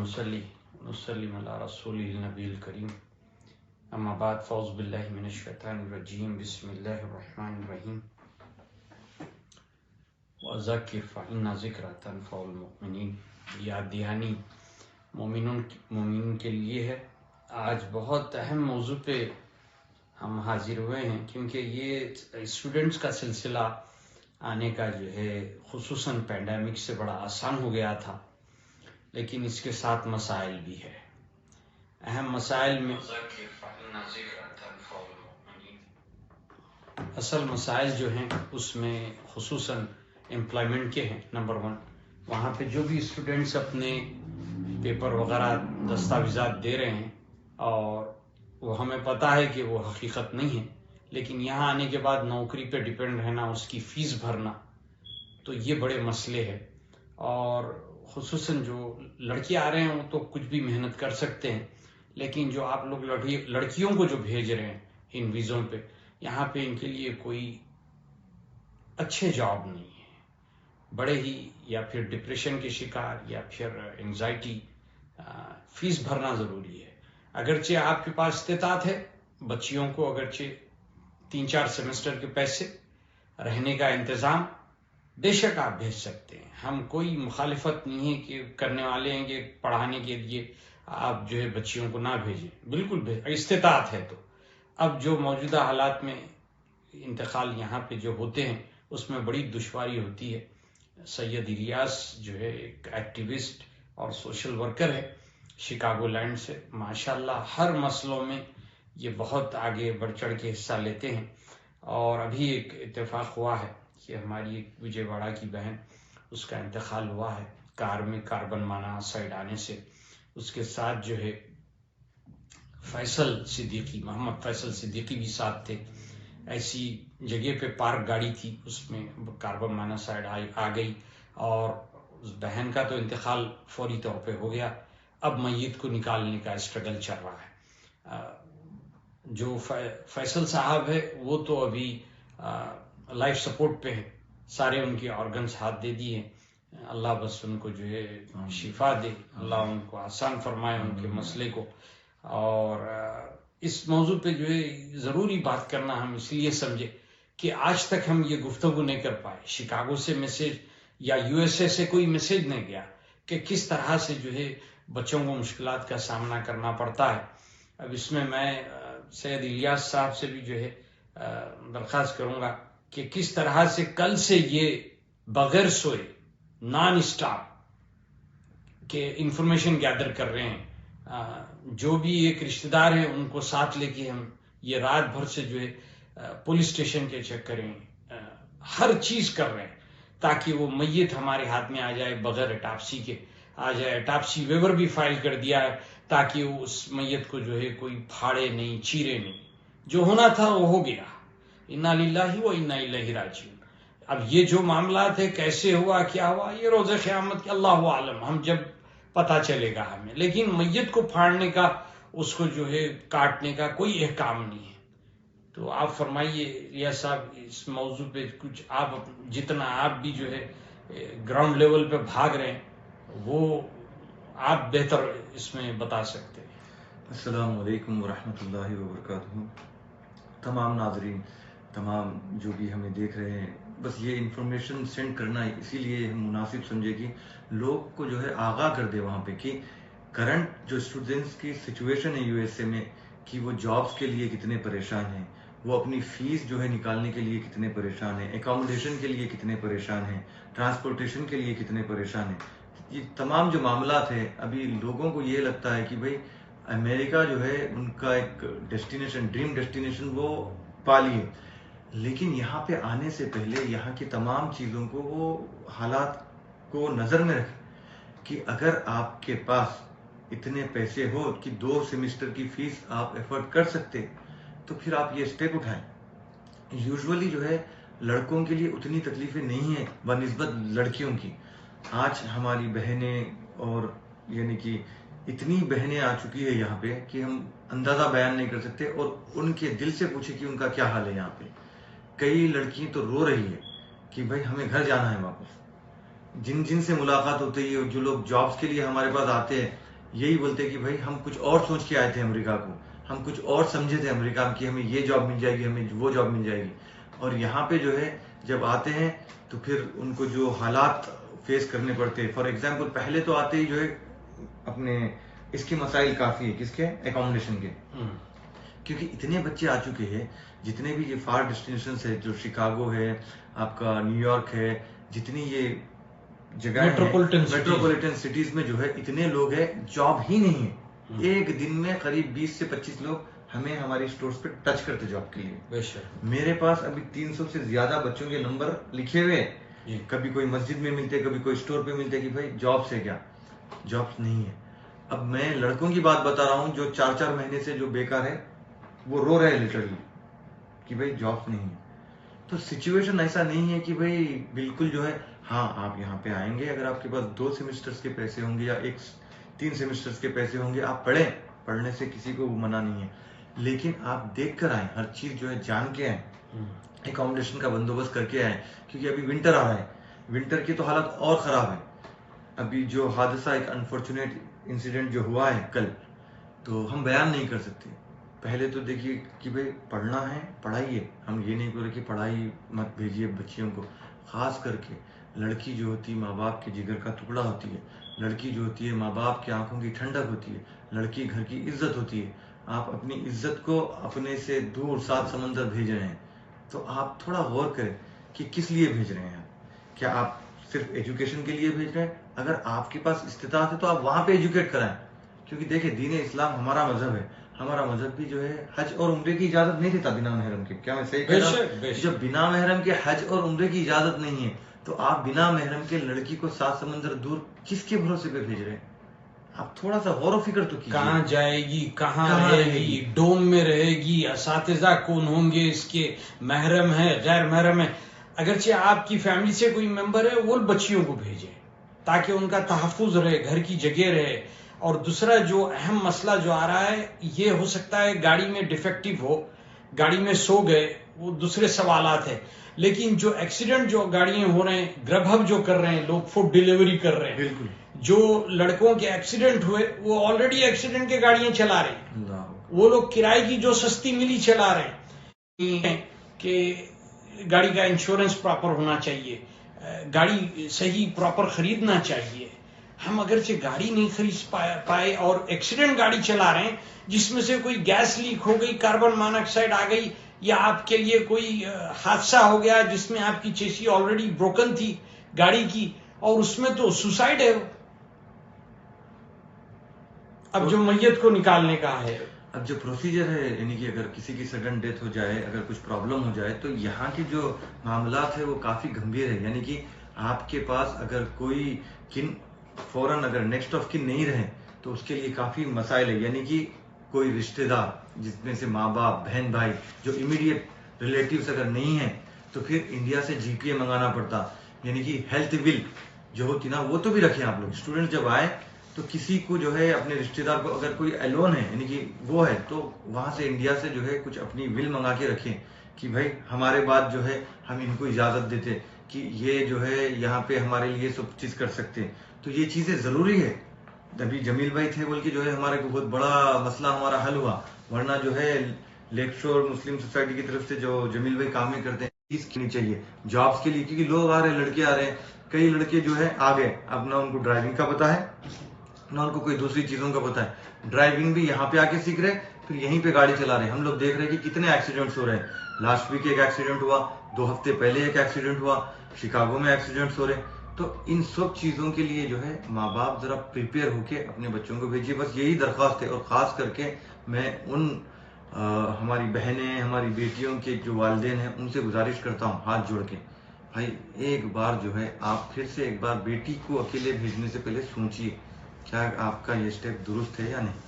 ونصلي ونسلم على رسوله النبي الكريم اما بعد فاعوذ بالله من الشیطان الرجیم بسم اللہ الرحمن الرحیم وذکر فإن ذکر تنفع المؤمنین. یاد دہانی مومنین کے لیے ہے. آج بہت اہم موضوع پہ ہم حاضر ہوئے ہیں کیونکہ یہ اسٹوڈنٹس کا سلسلہ آنے کا جو ہے خصوصاً پینڈیمک سے بڑا آسان ہو گیا تھا، لیکن اس کے ساتھ مسائل بھی ہے. اہم مسائل میں اصل مسائل جو ہیں اس میں خصوصاً امپلائمنٹ کے ہیں. نمبر 1، وہاں پہ جو بھی اسٹوڈنٹس اپنے پیپر وغیرہ دستاویزات دے رہے ہیں اور وہ ہمیں پتہ ہے کہ وہ حقیقت نہیں ہے، لیکن یہاں آنے کے بعد نوکری پہ ڈیپینڈ رہنا، اس کی فیس بھرنا، تو یہ بڑے مسئلے ہیں. اور خصوصاً جو لڑکے آ رہے ہیں وہ تو کچھ بھی محنت کر سکتے ہیں، لیکن جو آپ لوگ لڑکیوں کو جو بھیج رہے ہیں ان ویزوں پہ، یہاں پہ ان کے لیے کوئی اچھے جاب نہیں ہے. بڑے ہی یا پھر ڈپریشن کے شکار یا پھر انگزائٹی، فیس بھرنا ضروری ہے. اگرچہ آپ کے پاس استطاعت ہے، بچیوں کو اگرچہ 3-4 سیمسٹر کے پیسے، رہنے کا انتظام، بے شک آپ بھیج سکتے ہیں. ہم کوئی مخالفت نہیں ہے کہ کرنے والے ہیں کہ پڑھانے کے لیے آپ جو ہے بچیوں کو نہ بھیجیں، بالکل استطاعت ہے. تو اب جو موجودہ حالات میں انتقال یہاں پہ جو ہوتے ہیں اس میں بڑی دشواری ہوتی ہے. سید الیاس جو ہے ایک ایکٹیوسٹ اور سوشل ورکر ہے شکاگو لینڈ سے، ماشاءاللہ ہر مسئلوں میں یہ بہت آگے بڑھ چڑھ کے حصہ لیتے ہیں. اور ابھی ایک اتفاق ہوا ہے کہ ہماری ایک وجے واڑہ کی بہن، اس کا انتقال ہوا ہے کار میں کاربن موناکسائیڈ آنے سے. اس کے ساتھ جو ہے محمد فیصل صدیقی بھی ساتھ تھے. ایسی جگہ پہ پارک گاڑی تھی، اس میں کاربن موناکسائیڈ آ گئی اور اس بہن کا تو انتقال فوری طور پہ ہو گیا. اب میت کو نکالنے کا اسٹرگل چل رہا ہے. جو فیصل صاحب ہے وہ تو ابھی لائف سپورٹ پہ ہے، سارے ان کے آرگنز ہاتھ دے دیے. اللہ بس ان کو جو ہے شفا دے، اللہ ان کو آسان فرمائے ان کے مسئلے کو. اور اس موضوع پہ جو ہے ضروری بات کرنا ہم اس لیے سمجھے کہ آج تک ہم یہ گفتگو نہیں کر پائے. شکاگو سے میسیج یا USA سے کوئی میسیج نہیں گیا کہ کس طرح سے جو ہے بچوں کو مشکلات کا سامنا کرنا پڑتا ہے. اب اس میں سید الیاس صاحب سے بھی جو ہے درخواست کروں گا کہ کس طرح سے کل سے یہ بغیر سوئے نان اسٹاپ کے انفارمیشن گیدر کر رہے ہیں. جو بھی ایک رشتہ دار ہیں ان کو ساتھ لے کے ہم یہ رات بھر سے جو ہے پولیس اسٹیشن کے چیک کریں، ہر چیز کر رہے ہیں تاکہ وہ میت ہمارے ہاتھ میں آ جائے، بغیر اٹاپسی کے آ جائے. اٹاپسی ویور بھی فائل کر دیا ہے تاکہ اس میت کو جو ہے کوئی پھاڑے نہیں، چیرے نہیں. جو ہونا تھا وہ ہو گیا. انا للہ و انا الیہ راجعون. اب یہ جو معاملات ہے کیسے ہوا، کیا ہوا، یہ روز قیامت کے اللہ عالم، ہم جب پتہ چلے گا ہمیں. لیکن میت کو پھاڑنے کا، اس کو جو ہے کاٹنے کا کوئی احکام نہیں ہے. تو آپ فرمائیے ریاض صاحب اس موضوع پہ کچھ، آپ جتنا آپ بھی جو ہے گراؤنڈ لیول پہ بھاگ رہے ہیں وہ آپ بہتر اس میں بتا سکتے ہیں. السلام علیکم ورحمۃ اللہ وبرکاتہ. تمام ناظرین، تمام جو بھی ہمیں دیکھ رہے ہیں، بس یہ انفارمیشن سینڈ کرنا اسی لیے ہم مناسب سمجھے کہ لوگ کو جو ہے آگاہ کر دے وہاں پہ کہ کرنٹ جو اسٹوڈنٹس کی سچویشن ہے USA میں، کہ وہ جابس کے لیے کتنے پریشان ہیں، وہ اپنی فیس جو ہے نکالنے کے لیے کتنے پریشان ہیں، اکاموڈیشن کے لیے کتنے پریشان ہیں، ٹرانسپورٹیشن کے لیے کتنے پریشان ہیں. یہ تمام جو معاملات ہیں، ابھی لوگوں کو یہ لگتا ہے کہ بھئی امریکہ جو ہے ان کا ایک ڈیسٹینیشن، ڈریم ڈیسٹینیشن وہ پالی ہے. لیکن یہاں پہ آنے سے پہلے یہاں کی تمام چیزوں کو، وہ حالات کو نظر میں رکھیں کہ اگر آپ کے پاس اتنے پیسے ہو کہ 2 سیمسٹر کی فیس آپ ایفورڈ کر سکتے تو پھر آپ یہ اسٹیپ اٹھائیں. یوزولی جو ہے لڑکوں کے لیے اتنی تکلیفیں نہیں ہیں بنسبت لڑکیوں کی. آج ہماری بہنیں، اور یعنی کہ اتنی بہنیں آ چکی ہے یہاں پہ کہ ہم اندازہ بیان نہیں کر سکتے. اور ان کے دل سے پوچھے کہ ان کا کیا حال ہے یہاں پہ. کئی لڑکی تو رو رہی ہے کہ بھائی ہمیں گھر جانا ہے واپس. جن سے ملاقات ہوتی ہے، جو لوگ جابس کے لیے ہمارے پاس آتے ہیں، یہی بولتے کہ بھائی ہم کچھ اور سوچ کے آئے تھے امریکہ کو، ہم کچھ اور سمجھے تھے امریکہ کہ ہمیں یہ جاب مل جائے گی، ہمیں وہ جاب مل جائے گی، اور یہاں پہ جو ہے جب آتے ہیں تو پھر ان کو جو حالات فیس کرنے پڑتے ہیں. فار ایگزامپل پہلے تو آتے ہی جو ہے اپنے اس کے مسائل کافی ہے، کس کے؟ اکاموڈیشن کے، کیونکہ اتنے بچے آ چکے ہیں، جتنے بھی یہ فار ڈیسٹینیشنز ہے، جو شکاگو ہے، آپ کا نیو یارک ہے، جتنی یہ جگہ میٹروپولیٹن سٹیز میں جو ہے اتنے لوگ ہیں، جاب ہی نہیں ہے. ایک دن میں قریب 20 سے 25 لوگ ہمیں ہماری اسٹورز پہ ٹچ کرتے جاب کے لیے. میرے پاس ابھی 300 سے زیادہ بچوں کے نمبر لکھے ہوئے، کبھی کوئی مسجد میں ملتے، کبھی کوئی اسٹور پہ ملتے کہ بھائی جاب سے کیا، جاب نہیں ہے. اب میں لڑکوں کی بات بتا رہا ہوں جو 4 مہینے سے جو بیکار ہے، وہ رو رہے لٹرلی کہ بھائی جاب نہیں ہے. تو سچویشن ایسا نہیں ہے کہ بھائی بالکل جو ہے ہاں آپ یہاں پہ آئیں گے، اگر آپ کے پاس 2 سیمسٹرز کے پیسے ہوں گے یا 3 سیمسٹرز کے پیسے ہوں گے، آپ پڑھیں، پڑھنے سے کسی کو منع نہیں ہے، لیکن آپ دیکھ کر آئیں، ہر چیز جو ہے جان کے آئیں، اکاموڈیشن کا بندوبست کر کے آئیں. کیونکہ ابھی ونٹر آ رہا ہے، ونٹر کی تو حالت اور خراب ہے. ابھی جو حادثہ، ایک انفارچونیٹ انسیڈنٹ جو ہوا ہے کل، تو ہم بیان نہیں کر سکتے. پہلے تو دیکھیے کہ بھائی پڑھنا ہے پڑھائیے، ہم یہ نہیں بول رہے کہ پڑھائی مت بھیجیے بچیوں کو. خاص کر کے لڑکی جو ہوتی ہے ماں باپ کے جگر کا ٹکڑا ہوتی ہے، لڑکی جو ہوتی ہے ماں باپ کی آنکھوں کی ٹھنڈک ہوتی ہے، لڑکی گھر کی عزت ہوتی ہے. آپ اپنی عزت کو اپنے سے دور 7 سمندر بھیج رہے ہیں، تو آپ تھوڑا غور کریں کہ کس لیے بھیج رہے ہیں. کیا آپ صرف ایجوکیشن کے لیے بھیج رہے ہیں؟ اگر آپ کے پاس استطاعت ہے تو آپ وہاں پہ ایجوکیٹ کرائیں. کیونکہ دیکھیں دین اسلام ہمارا مذہب ہے، ہمارا مذہب بھی جو ہے حج اور عمرے کی اجازت نہیں دیتا بنا محرم کے. کیا میں صحیح کہہ رہا ہوں؟ جب بنا محرم کے حج اور عمرے کی اجازت نہیں ہے تو آپ بنا محرم کے لڑکی کو 7 سمندر دور کس کے بھروسے پہ بھیج رہے ہیں؟ آپ تھوڑا سا غور و فکر تو کیجیے. کہاں جائے گی، کہاں رہے گی، ڈوم میں رہے گی، اساتذہ کون ہوں گے، اس کے محرم ہے غیر محرم ہے. اگرچہ آپ کی فیملی سے کوئی ممبر ہے وہ بچیوں کو بھیجیں تاکہ ان کا تحفظ رہے، گھر کی جگہ رہے. اور دوسرا جو اہم مسئلہ جو آ رہا ہے، یہ ہو سکتا ہے گاڑی میں ڈیفیکٹو ہو، گاڑی میں سو گئے، وہ دوسرے سوالات ہیں. لیکن جو ایکسیڈنٹ جو گاڑیاں ہو رہے ہیں، گرب ہب جو کر رہے ہیں لوگ، فوڈ ڈیلیوری کر رہے ہیں، بالکل جو لڑکوں کے ایکسیڈنٹ ہوئے وہ آلریڈی ایکسیڈنٹ کے گاڑیاں چلا رہے ہیں، وہ لوگ کرائے کی جو سستی ملی چلا رہے ہیں. کہ گاڑی کا انشورنس پراپر ہونا چاہیے، گاڑی صحیح پراپر خریدنا چاہیے. ہم اگرچہ گاڑی نہیں خرید پائے اور ایکسیڈنٹ گاڑی چلا رہے ہیں جس میں سے کوئی گیس لیک ہو گئی، کاربن موناکسائڈ آ گئی، یا آپ کے لیے کوئی حادثہ ہو گیا جس میں آپ کی چیسی آلریڈی بروکن تھی گاڑی کی، اور اس میں تو سوسائڈ ہے. اب جو میت کو نکالنے کا ہے، اب جو پروسیجر ہے، یعنی کہ اگر کسی کی سڈن ڈیتھ ہو جائے، اگر کچھ پرابلم ہو جائے، تو یہاں کے جو معاملات ہے وہ کافی گمبھیر ہے. یعنی کہ آپ کے پاس اگر کوئی کن فوراً اگر نیکسٹ آف کن نہیں رہے تو اس کے لیے کافی مسائل ہے. یعنی کہ کوئی رشتہ دار جس میں سے ماں باپ، بہن بھائی، جو امیڈیٹ ریلیٹیوز اگر نہیں ہیں تو پھر انڈیا سے جی پی اے منگانا پڑتا. یعنی کہ ہیلتھ ول جو ہوتی نا، وہ تو بھی رکھیں آپ لوگ. اسٹوڈنٹ جب آئے تو کسی کو جو ہے اپنے رشتہ دار کو اگر کوئی ایلون ہے، یعنی کہ وہ ہے، تو وہاں سے انڈیا سے جو ہے کچھ اپنی ول منگا کے رکھیں کہ بھائی ہمارے بعد جو ہے ہم ان کو اجازت دیتے کہ یہ جو ہے یہاں پہ ہمارے لیے سب چیز کر سکتے. تو یہ چیزیں ضروری ہے. ابھی جمیل بھائی تھے بول کے جو ہے ہمارے کو بہت بڑا مسئلہ ہمارا حل ہوا، ورنہ جو ہے لیک شور مسلم سوسائٹی کی طرف سے جو جمیل بھائی کام کرتے ہیں چیز کرنی چاہیے جابس کے لیے. کیونکہ لوگ آ رہے ہیں، لڑکے آ رہے ہیں، کئی لڑکے جو ہے آ گئے، اب نہ ان کو ڈرائیونگ کا پتا ہے نہ ان کو کوئی دوسری چیزوں کا پتا ہے. ڈرائیونگ بھی یہاں پہ آ کے سیکھ رہے، پھر یہیں پہ گاڑی چلا رہے ہیں. ہم لوگ دیکھ رہے ہیں کہ کتنے ایکسیڈنٹس ہو رہے ہیں. لاسٹ ویک ایک ایکسیڈنٹ ہوا، 2 ہفتے پہلے ایک ایکسیڈنٹ ہوا، شکاگو میں ایکسیڈنٹس ہو رہے ہیں. تو ان سب چیزوں کے لیے جو ہے ماں باپ ذرا پریپیئر ہو کے اپنے بچوں کو بھیجیے. بس یہی درخواست ہے. اور خاص کر کے میں ان ہماری بہنیں، ہماری بیٹیوں کے جو والدین ہیں ان سے گزارش کرتا ہوں ہاتھ جوڑ کے، بھائی ایک بار جو ہے آپ پھر سے ایک بار بیٹی کو اکیلے بھیجنے سے پہلے سوچیے کیا آپ کا یہ اسٹیپ درست ہے یا نہیں.